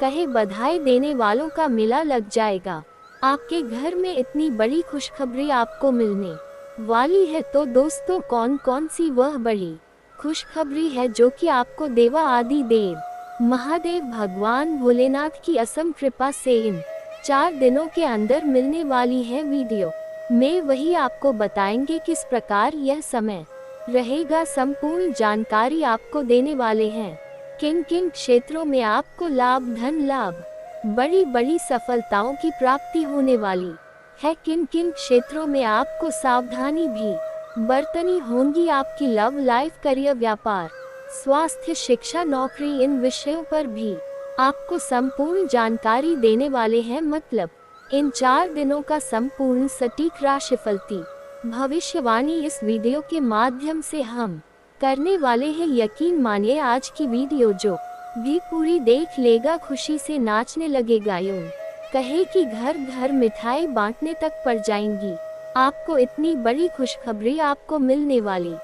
कहे बधाई देने वालों का मेला लग जाएगा। आपके घर में इतनी बड़ी खुशखबरी आपको मिलने वाली है। तो दोस्तों, कौन कौन सी वह बड़ी खुशखबरी है जो कि आपको देवा आदि देव महादेव भगवान भोलेनाथ की असम कृपा से इन 4 दिनों के अंदर मिलने वाली है, वीडियो में वही आपको बताएंगे किस प्रकार यह समय रहेगा। संपूर्ण जानकारी आपको देने वाले हैं। किन किन क्षेत्रों में आपको लाभ, धन लाभ, बड़ी बड़ी सफलताओं की प्राप्ति होने वाली है, किन किन क्षेत्रों में आपको सावधानी भी बरतनी होंगी। आपकी लव लाइफ, करियर, व्यापार, स्वास्थ्य, शिक्षा, नौकरी, इन विषयों पर भी आपको संपूर्ण जानकारी देने वाले हैं। मतलब इन 4 दिनों का संपूर्ण सटीक राशिफल भविष्यवाणी इस वीडियो के माध्यम से हम करने वाले हैं। यकीन मानिए आज की वीडियो जो भी पूरी देख लेगा खुशी से नाचने लगेगा, यूं कहे कि घर घर मिठाई बांटने तक पड़ जाएंगी। आपको इतनी बड़ी खुशखबरी आपको मिलने वाली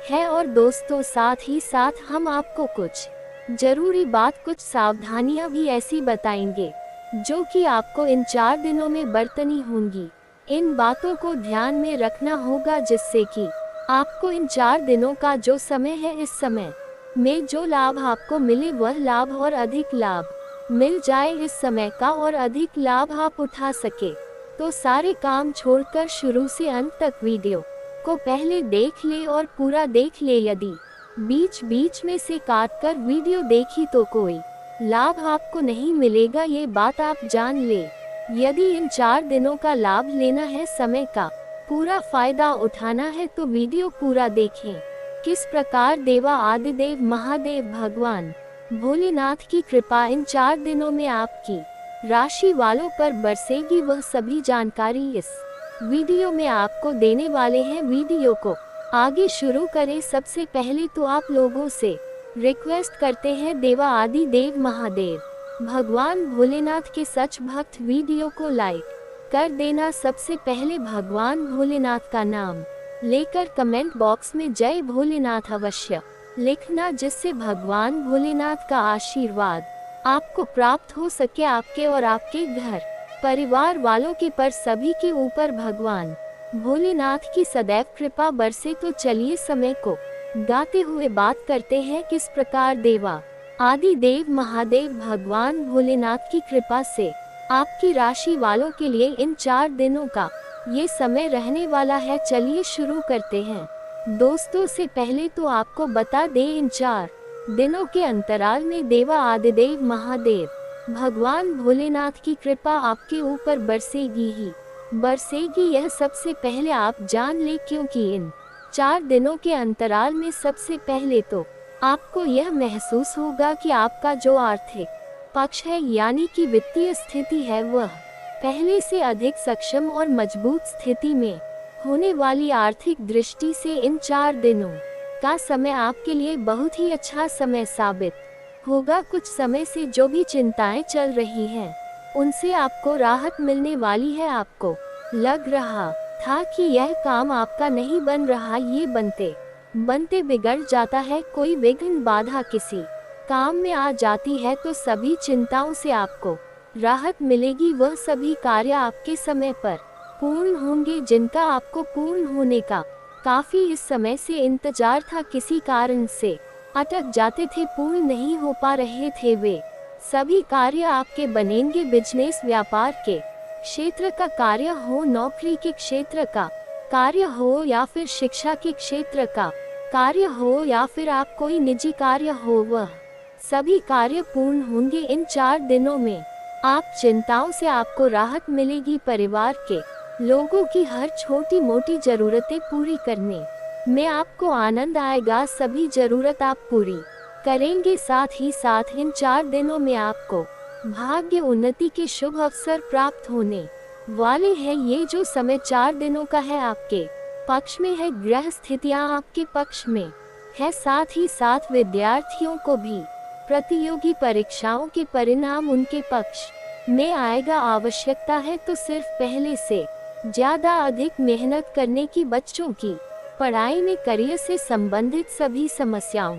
है। और दोस्तों, साथ ही साथ हम आपको कुछ जरूरी बात, कुछ सावधानियां भी ऐसी बताएंगे जो कि आपको इन 4 दिनों में बरतनी होंगी। इन बातों को ध्यान में रखना होगा जिससे कि आपको इन 4 दिनों का जो समय है, इस समय में जो लाभ आपको मिले वह लाभ और अधिक लाभ मिल जाए इस समय का, और अधिक लाभ आप उठा सके। तो सारे काम छोड़कर शुरू से अंत तक वीडियो को पहले देख ले और पूरा देख ले। यदि बीच बीच में से काटकर वीडियो देखी तो कोई लाभ आपको नहीं मिलेगा, ये बात आप जान ले। यदि इन 4 दिनों का लाभ लेना है, समय का पूरा फायदा उठाना है, तो वीडियो पूरा देखें। किस प्रकार देवा आदिदेव महादेव भगवान भोलेनाथ की कृपा इन 4 दिनों में आपकी राशि वालों पर बरसेगी, वह सभी जानकारी इस वीडियो में आपको देने वाले हैं। वीडियो को आगे शुरू करें सबसे पहले तो आप लोगों से रिक्वेस्ट करते हैं, देवा आदि देव महादेव भगवान भोलेनाथ के सच भक्त वीडियो को लाइक कर देना। सबसे पहले भगवान भोलेनाथ का नाम लेकर कमेंट बॉक्स में जय भोलेनाथ अवश्य लिखना, जिससे भगवान भोलेनाथ का आशीर्वाद आपको प्राप्त हो सके, आपके और आपके घर परिवार वालों के पर सभी के ऊपर भगवान भोलेनाथ की सदैव कृपा बरसे। तो चलिए समय को गाते हुए बात करते हैं किस प्रकार देवा आदि देव महादेव भगवान भोलेनाथ की कृपा से आपकी राशि वालों के लिए इन 4 दिनों का ये समय रहने वाला है। चलिए शुरू करते हैं। दोस्तों, से पहले तो आपको बता दें, इन 4 दिनों के अंतराल में देवा आदिदेव महादेव भगवान भोलेनाथ की कृपा आपके ऊपर बरसेगी ही बरसेगी। यह सबसे पहले आप जान ले, क्योंकि इन 4 दिनों के अंतराल में सबसे पहले तो आपको यह महसूस होगा कि आपका जो आर्थिक पक्ष है, यानी कि वित्तीय स्थिति है, वह पहले से अधिक सक्षम और मजबूत स्थिति में होने वाली। आर्थिक दृष्टि से इन 4 दिनों का समय आपके लिए बहुत ही अच्छा समय साबित होगा। कुछ समय से जो भी चिंताएं चल रही हैं, उनसे आपको राहत मिलने वाली है। आपको लग रहा था कि यह काम आपका नहीं बन रहा, ये बनते बनते बिगड़ जाता है, कोई विघ्न बाधा किसी काम में आ जाती है, तो सभी चिंताओं से आपको राहत मिलेगी। वह सभी कार्य आपके समय पर पूर्ण होंगे जिनका आपको पूर्ण होने का काफी इस समय से इंतजार था। किसी कारण से अटक जाते थे, पूर्ण नहीं हो पा रहे थे, वे सभी कार्य आपके बनेंगे। बिजनेस, व्यापार के क्षेत्र का कार्य हो, नौकरी के क्षेत्र का कार्य हो, या फिर शिक्षा के क्षेत्र का कार्य हो, या फिर आप कोई निजी कार्य हो, वह सभी कार्य पूर्ण होंगे इन 4 दिनों में। आप चिंताओं से आपको राहत मिलेगी। परिवार के लोगों की हर छोटी मोटी जरूरतें पूरी करने में आपको आनंद आएगा। सभी जरूरत आप पूरी करेंगे। साथ ही साथ इन 4 दिनों में आपको भाग्य, उन्नति के शुभ अवसर प्राप्त होने वाले हैं। ये जो समय 4 दिनों का है, आपके पक्ष में है, ग्रह स्थितियां आपके पक्ष में है। साथ ही साथ विद्यार्थियों को भी प्रतियोगी परीक्षाओं के परिणाम उनके पक्ष में आएगा। आवश्यकता है तो सिर्फ पहले से ज्यादा अधिक मेहनत करने की। बच्चों की पढ़ाई में करियर से संबंधित सभी समस्याओं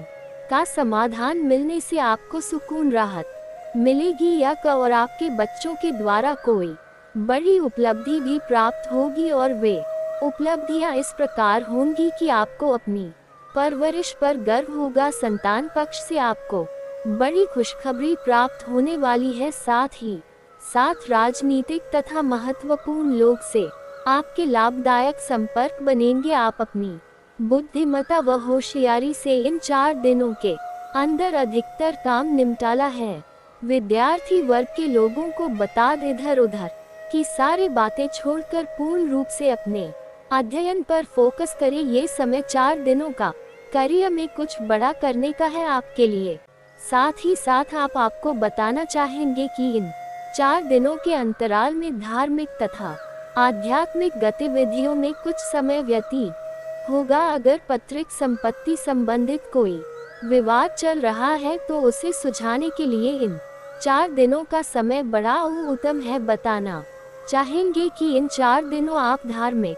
का समाधान मिलने से आपको सुकून राहत मिलेगी या और आपके बच्चों के द्वारा कोई बड़ी उपलब्धि भी प्राप्त होगी और वे उपलब्धियां इस प्रकार होंगी कि आपको अपनी परवरिश पर गर्व होगा। संतान पक्ष से आपको बड़ी खुशखबरी प्राप्त होने वाली है। साथ ही साथ राजनीतिक तथा महत्वपूर्ण लोग से आपके लाभदायक संपर्क बनेंगे। आप अपनी बुद्धिमत्ता व होशियारी से इन 4 दिनों के अंदर अधिकतर काम निपटाला है। विद्यार्थी वर्ग के लोगों को बता दे इधर उधर की सारी बातें छोड़कर पूर्ण रूप से अपने अध्ययन पर फोकस करें। ये समय 4 दिनों का करियर में कुछ बड़ा करने का है आपके लिए। साथ ही साथ आपको बताना चाहेंगे कि इन 4 दिनों के अंतराल में धार्मिक तथा आध्यात्मिक गतिविधियों में कुछ समय व्यतीत होगा। अगर पैतृक संपत्ति संबंधित कोई विवाद चल रहा है तो उसे सुलझाने के लिए इन 4 दिनों का समय बड़ा उत्तम है। बताना चाहेंगे कि इन 4 दिनों आप धार्मिक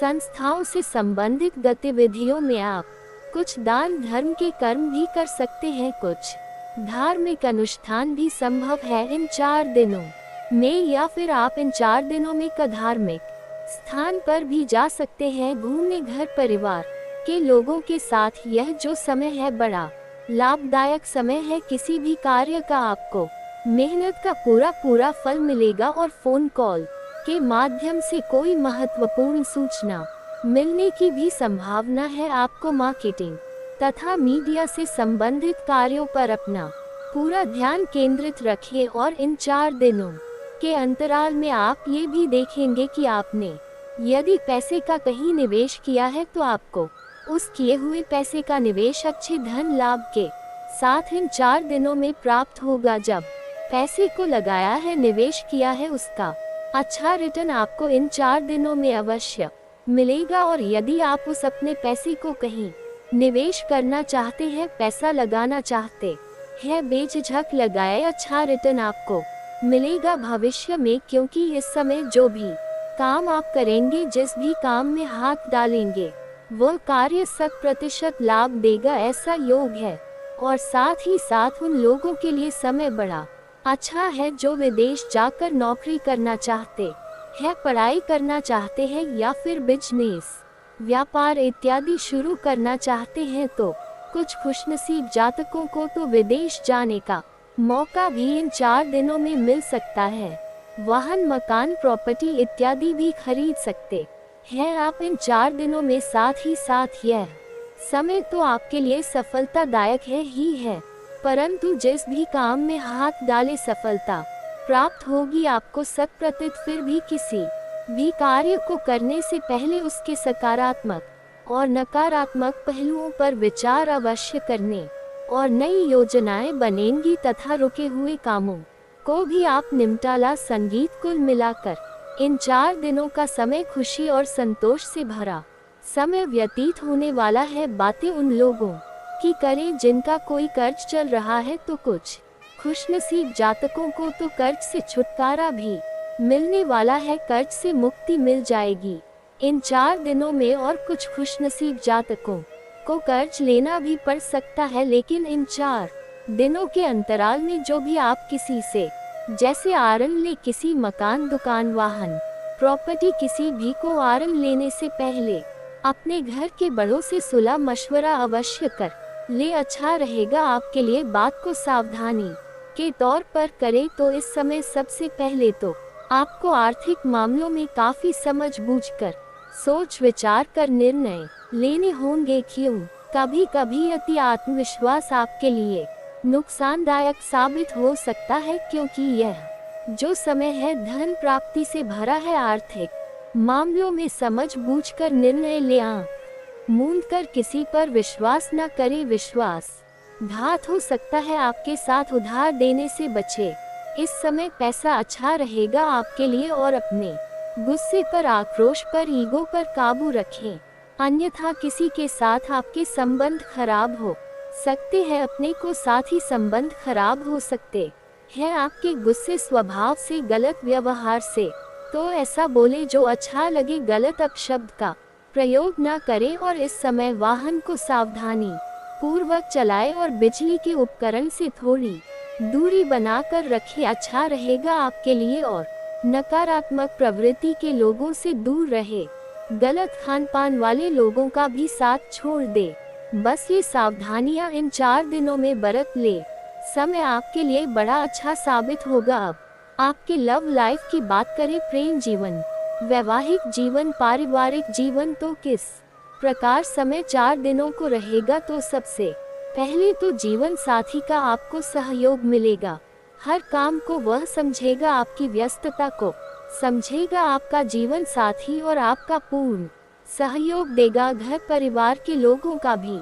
संस्थाओं से संबंधित गतिविधियों में आप कुछ दान धर्म के कर्म भी कर सकते हैं। कुछ धार्मिक अनुष्ठान भी संभव है इन 4 दिनों में, या फिर आप इन 4 दिनों में का धार्मिक स्थान पर भी जा सकते हैं घूमने। घर परिवार के लोगों के साथ यह जो समय है बड़ा लाभदायक समय है। किसी भी कार्य का आपको मेहनत का पूरा फल मिलेगा और फोन कॉल के माध्यम से कोई महत्वपूर्ण सूचना मिलने की भी संभावना है। आपको मार्केटिंग तथा मीडिया से संबंधित कार्यों पर अपना पूरा ध्यान केंद्रित रखें और इन 4 दिनों के अंतराल में आप ये भी देखेंगे कि आपने यदि पैसे का कहीं निवेश किया है तो आपको उस किए हुए पैसे का निवेश अच्छे धन लाभ के साथ इन 4 दिनों में प्राप्त होगा। जब पैसे को लगाया है, निवेश किया है, उसका अच्छा रिटर्न आपको इन 4 दिनों में अवश्य मिलेगा। और यदि आप उस अपने पैसे को कहीं निवेश करना चाहते हैं, पैसा लगाना चाहते हैं, बेझिझक लगाए, अच्छा रिटर्न आपको मिलेगा भविष्य में। क्योंकि इस समय जो भी काम आप करेंगे, जिस भी काम में हाथ डालेंगे, वह कार्य 100% लाभ देगा, ऐसा योग है। और साथ ही साथ उन लोगों के लिए समय बड़ा अच्छा है जो विदेश जाकर नौकरी करना चाहते हैं, पढ़ाई करना चाहते हैं या फिर बिजनेस व्यापार इत्यादि शुरू करना चाहते हैं। तो कुछ खुशनसीब जातकों को तो विदेश जाने का मौका भी इन 4 दिनों में मिल सकता है। वाहन, मकान, प्रॉपर्टी इत्यादि भी खरीद सकते हैं आप इन 4 दिनों में। साथ ही साथ यह समय तो आपके लिए सफलतादायक ही है, परंतु जिस भी काम में हाथ डाले सफलता प्राप्त होगी आपको 100%। फिर भी किसी भी कार्य को करने से पहले उसके सकारात्मक और नकारात्मक पहलुओं पर विचार अवश्य करने और नई योजनाएं बनेंगी तथा रुके हुए कामों को भी आप निपटाला। संगीत कुल मिलाकर इन 4 दिनों का समय खुशी और संतोष से भरा समय व्यतीत होने वाला है। बातें उन लोगों की करें जिनका कोई कर्ज चल रहा है, तो कुछ खुशनसीब जातकों को तो कर्ज से छुटकारा भी मिलने वाला है, कर्ज से मुक्ति मिल जाएगी इन 4 दिनों में। और कुछ खुशनसीब जातकों को कर्ज लेना भी पड़ सकता है, लेकिन इन 4 दिनों के अंतराल में जो भी आप किसी से जैसे आरन ले, किसी मकान, दुकान, वाहन, प्रॉपर्टी, किसी भी को आरन लेने से पहले अपने घर के बड़ों से सुलह मशवरा अवश्य कर ले, अच्छा रहेगा आपके लिए। बात को सावधानी के तौर पर करें तो इस समय सबसे पहले तो आपको आर्थिक मामलों में काफी समझ बूझकर सोच विचार कर निर्णय लेने होंगे। क्यों कभी कभी अति आत्मविश्वास आपके लिए नुकसानदायक साबित हो सकता है, क्योंकि यह जो समय है धन प्राप्ति से भरा है। आर्थिक मामलों में समझ बूझकर निर्णय ले, आंख मूंद कर किसी पर विश्वास न करे, विश्वासघात हो सकता है। आपके साथ उधार देने से बचे, इस समय पैसा अच्छा रहेगा आपके लिए। और अपने गुस्से पर, आक्रोश पर, ईगो पर काबू रखें, अन्यथा किसी के साथ आपके संबंध खराब हो सकते हैं, अपने को साथ ही संबंध खराब हो सकते है आपके गुस्से स्वभाव से, गलत व्यवहार से। तो ऐसा बोले जो अच्छा लगे, गलत अपशब्द का प्रयोग न करें और इस समय वाहन को सावधानी पूर्वक चलाएं और बिजली के उपकरण से थोड़ी दूरी बनाकर रखें, अच्छा रहेगा आपके लिए। और नकारात्मक प्रवृत्ति के लोगों से दूर रहे, गलत खान पान वाले लोगों का भी साथ छोड़ दे। बस ये सावधानियां इन 4 दिनों में बरत ले, समय आपके लिए बड़ा अच्छा साबित होगा। अब आपके लव लाइफ की बात करें, प्रेम जीवन, वैवाहिक जीवन, पारिवारिक जीवन, तो किस प्रकार समय 4 दिनों को रहेगा। तो सबसे पहले तो जीवन साथी का आपको सहयोग मिलेगा, हर काम को वह समझेगा, आपकी व्यस्तता को समझेगा आपका जीवन साथी और आपका पूर्ण सहयोग देगा। घर परिवार के लोगों का भी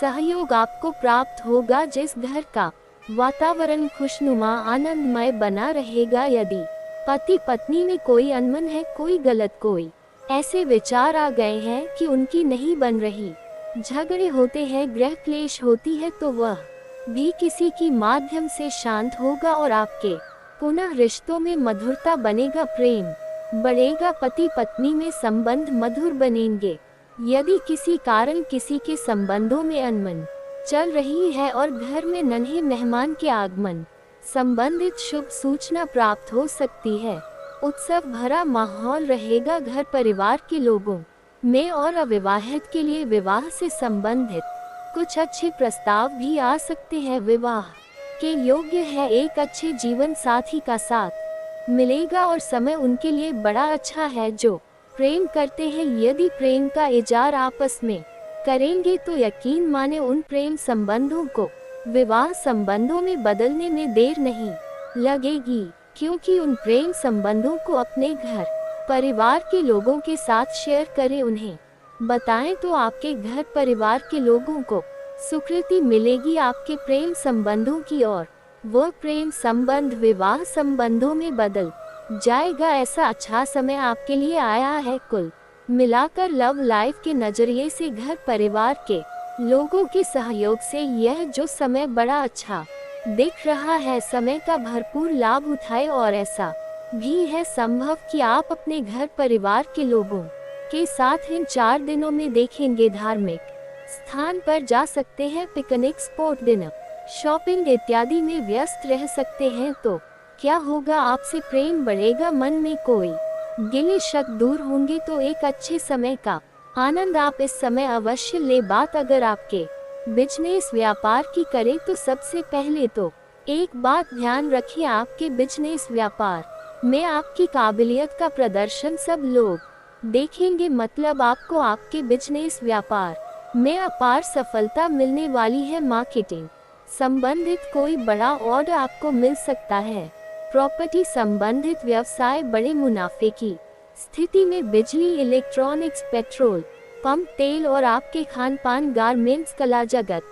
सहयोग आपको प्राप्त होगा, जिस घर का वातावरण खुशनुमा आनंदमय बना रहेगा। यदि पति पत्नी में कोई अनबन है, कोई गलत कोई ऐसे विचार आ गए हैं कि उनकी नहीं बन रही, झगड़े होते हैं, गृह क्लेश होती है, तो वह भी किसी की माध्यम से शांत होगा और आपके पुनः रिश्तों में मधुरता बनेगा, प्रेम बढ़ेगा, पति पत्नी में संबंध मधुर बनेंगे। यदि किसी कारण किसी के संबंधों में अनबन चल रही है और घर में नन्हे मेहमान के आगमन संबंधित शुभ सूचना प्राप्त हो सकती है, उत्सव भरा माहौल रहेगा घर परिवार के लोगों में। और अविवाहित के लिए विवाह से संबंधित कुछ अच्छे प्रस्ताव भी आ सकते हैं, विवाह के योग्य है, एक अच्छे जीवन साथी का साथ मिलेगा और समय उनके लिए बड़ा अच्छा है। जो प्रेम करते हैं, यदि प्रेम का इजहार आपस में करेंगे तो यकीन माने उन प्रेम संबंधों को विवाह संबंधों में बदलने में देर नहीं लगेगी, क्योंकि उन प्रेम संबंधों को अपने घर परिवार के लोगों के साथ शेयर करें, उन्हें बताएं, तो आपके घर परिवार के लोगों को स्वीकृति मिलेगी आपके प्रेम संबंधों की और वह प्रेम संबंध विवाह संबंधों में बदल जाएगा। ऐसा अच्छा समय आपके लिए आया है। कुल मिलाकर लव लाइफ के नजरिए से घर परिवार के लोगों के सहयोग से यह जो समय बड़ा अच्छा दिख रहा है, समय का भरपूर लाभ उठाए। और ऐसा भी है संभव कि आप अपने घर परिवार के लोगों के साथ इन 4 दिनों में देखेंगे धार्मिक स्थान पर जा सकते हैं, पिकनिक स्पॉट, डिनर, शॉपिंग इत्यादि में व्यस्त रह सकते हैं। तो क्या होगा, आपसे प्रेम बढ़ेगा, मन में कोई गिले शक दूर होंगे, तो एक अच्छे समय का आनंद आप इस समय अवश्य ले। बात अगर आपके बिजनेस व्यापार की करें तो सबसे पहले तो एक बात ध्यान रखिए, आपके बिजनेस व्यापार में आपकी काबिलियत का प्रदर्शन सब लोग देखेंगे, मतलब आपको आपके बिजनेस व्यापार में अपार सफलता मिलने वाली है। मार्केटिंग संबंधित कोई बड़ा ऑर्डर आपको मिल सकता है, प्रॉपर्टी संबंधित व्यवसाय बड़े मुनाफे की स्थिति में, बिजली, इलेक्ट्रॉनिक्स, पेट्रोल पंप, तेल और आपके खान पान, गारमेंट्स, कला जगत,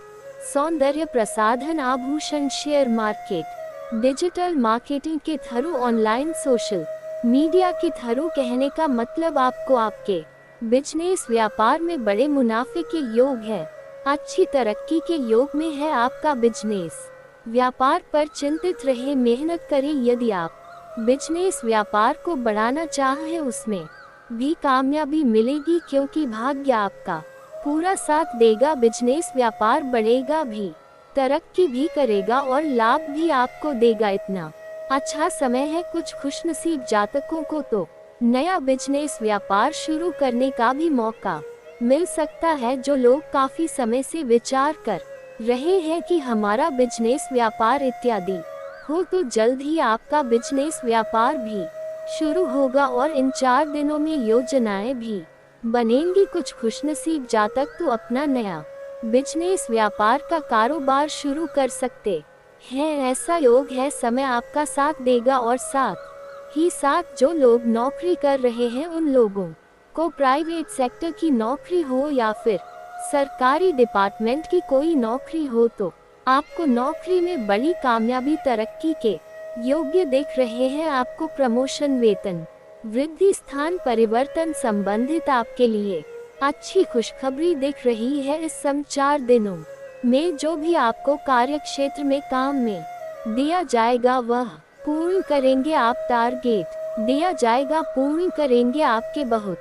सौंदर्य प्रसाधन, आभूषण, शेयर मार्केट, डिजिटल मार्केटिंग के थ्रू, ऑनलाइन सोशल मीडिया के थ्रू, कहने का मतलब आपको आपके बिजनेस व्यापार में बड़े मुनाफे के योग है, अच्छी तरक्की के योग में है आपका बिजनेस व्यापार। पर चिंतित रहे, मेहनत करें। यदि आप बिजनेस व्यापार को बढ़ाना चाहें, उसमें भी कामयाबी मिलेगी, क्योंकि भाग्य आपका पूरा साथ देगा, बिजनेस व्यापार बढ़ेगा भी, तरक्की भी करेगा और लाभ भी आपको देगा। इतना अच्छा समय है कुछ खुशनसीब जातकों को तो नया बिजनेस व्यापार शुरू करने का भी मौका मिल सकता है। जो लोग काफी समय से विचार कर रहे हैं कि हमारा बिजनेस व्यापार इत्यादि हो, तो जल्द ही आपका बिजनेस व्यापार भी शुरू होगा और इन 4 दिनों में योजनाएं भी बनेंगी। कुछ खुशनसीब जातक तो अपना नया बिजनेस व्यापार का कारोबार शुरू कर सकते हैं, ऐसा योग है, समय आपका साथ देगा। और साथ ही साथ जो लोग नौकरी कर रहे हैं, उन लोगों को प्राइवेट सेक्टर की नौकरी हो या फिर सरकारी डिपार्टमेंट की कोई नौकरी हो, तो आपको नौकरी में बड़ी कामयाबी, तरक्की के योग्य दिख रहे हैं। आपको प्रमोशन, वेतन वृद्धि, स्थान परिवर्तन संबंधित आपके लिए अच्छी खुशखबरी दिख रही है। इस 4 दिनों में जो भी आपको कार्य क्षेत्र में काम में दिया जाएगा वह, पूर्ण करेंगे आप टारगेट, दिया जाएगा पूर्ण करेंगे आपके बहुत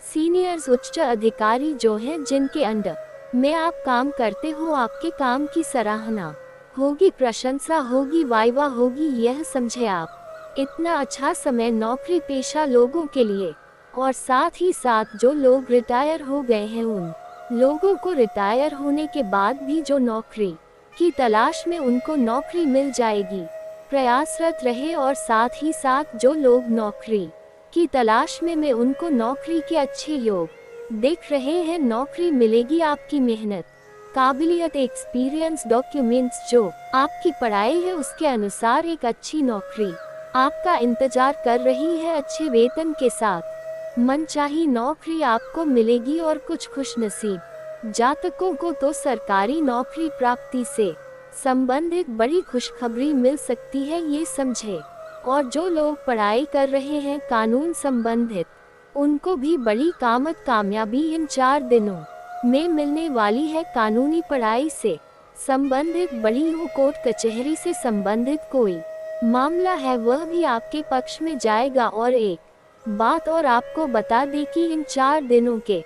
सीनियर्स उच्च अधिकारी जो हैं जिनके अंडर में आप काम करते हो, आपके काम की सराहना होगी, प्रशंसा होगी, वाइवा होगी, यह समझे आप। इतना अच्छा समय नौकरी पेशा लोगों के लिए, और साथ ही साथ जो लोग रिटायर हो गए हैं उन लोगों को रिटायर होने के बाद भी जो नौकरी की तलाश में उनको नौकरी मिल जाएगी, प्रयासरत रहे। और साथ ही साथ जो लोग नौकरी की तलाश में उनको नौकरी के अच्छे योग देख रहे हैं, नौकरी मिलेगी। आपकी मेहनत, काबिलियत, एक्सपीरियंस, डॉक्यूमेंट्स जो आपकी पढ़ाई है उसके अनुसार एक अच्छी नौकरी आपका इंतजार कर रही है, अच्छे वेतन के साथ मनचाही नौकरी आपको मिलेगी। और कुछ खुशनसीब जातकों को तो सरकारी नौकरी प्राप्ति से संबंधित बड़ी खुशखबरी मिल सकती है, ये समझे। और जो लोग पढ़ाई कर रहे हैं कानून संबंधित, उनको भी बड़ी कामयाबी इन 4 दिनों में मिलने वाली है। कानूनी पढ़ाई से संबंधित बड़ी हो, कोर्ट कचहरी से संबंधित कोई मामला है वह भी आपके पक्ष में जाएगा। और एक बात और आपको बता दें कि इन 4 दिनों के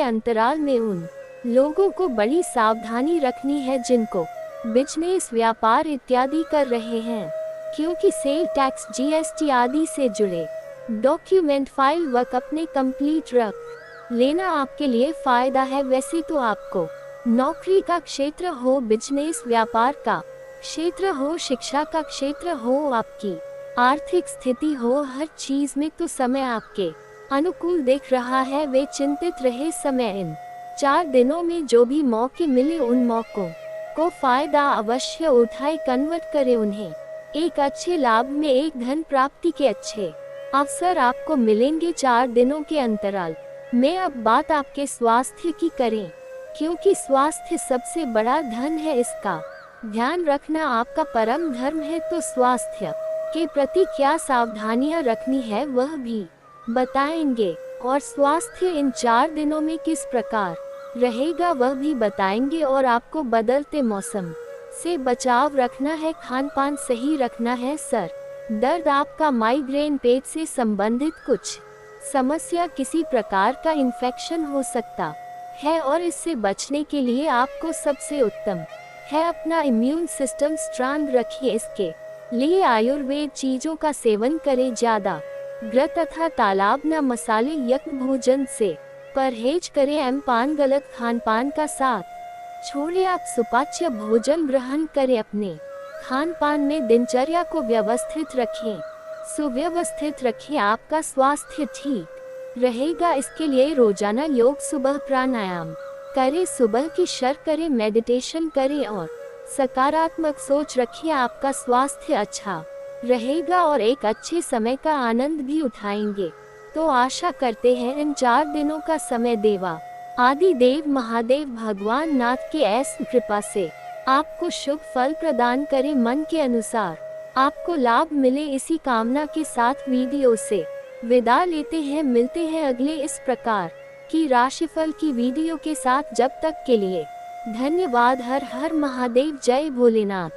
अंतराल में उन लोगों को बड़ी सावधानी रखनी है जिनको बिजनेस, व्यापार इत्यादि कर रहे हैं, क्योंकि सेल टैक्स, जीएसटी आदि से जुड़े डॉक्यूमेंट, फाइल वर्क अपने कंप्लीट रख लेना आपके लिए फायदा है। वैसे तो आपको नौकरी का क्षेत्र हो, बिजनेस व्यापार का क्षेत्र हो, शिक्षा का क्षेत्र हो, आपकी आर्थिक स्थिति हो, हर चीज में तो समय आपके अनुकूल दिख रहा है। वे चिंतित रहे समय इन 4 दिनों में जो भी मौके मिले उन मौकों को फायदा अवश्य उठाए, कन्वर्ट करे उन्हें एक अच्छे लाभ में, एक धन प्राप्ति के अच्छे अवसर आपको मिलेंगे 4 दिनों के अंतराल में। अब बात आपके स्वास्थ्य की करें, क्योंकि स्वास्थ्य सबसे बड़ा धन है, इसका ध्यान रखना आपका परम धर्म है। तो स्वास्थ्य के प्रति क्या सावधानियां रखनी है वह भी बताएंगे, और स्वास्थ्य इन 4 दिनों में किस प्रकार रहेगा वह भी बताएंगे। और आपको बदलते मौसम से बचाव रखना है, खान पान सही रखना है, सर दर्द, आपका माइग्रेन, पेट से संबंधित कुछ समस्या, किसी प्रकार का इन्फेक्शन हो सकता है, और इससे बचने के लिए आपको सबसे उत्तम है अपना इम्यून सिस्टम स्ट्रांग रखिए। इसके लिए आयुर्वेद चीजों का सेवन करें, ज्यादा घृत तथा तालाब न मसाले युक्त भोजन से परहेज करें, पान, गलत खान पान का साथ छोड़े, आप सुपाच्य भोजन ग्रहण करें, अपने खान पान में दिनचर्या को व्यवस्थित रखें, सुव्यवस्थित रखें, आपका स्वास्थ्य ठीक रहेगा। इसके लिए रोजाना योग, सुबह प्राणायाम करें, सुबह की शर करें, मेडिटेशन करें और सकारात्मक सोच रखिए, आपका स्वास्थ्य अच्छा रहेगा और एक अच्छे समय का आनंद भी उठाएंगे। तो आशा करते हैं इन 4 दिनों का समय देवा आदि देव महादेव भगवान नाथ के ऐसी कृपा से आपको शुभ फल प्रदान करे, मन के अनुसार आपको लाभ मिले। इसी कामना के साथ वीडियो से विदा लेते हैं, मिलते हैं अगले इस प्रकार की राशिफल की वीडियो के साथ। जब तक के लिए धन्यवाद। हर हर महादेव, जय भोलेनाथ।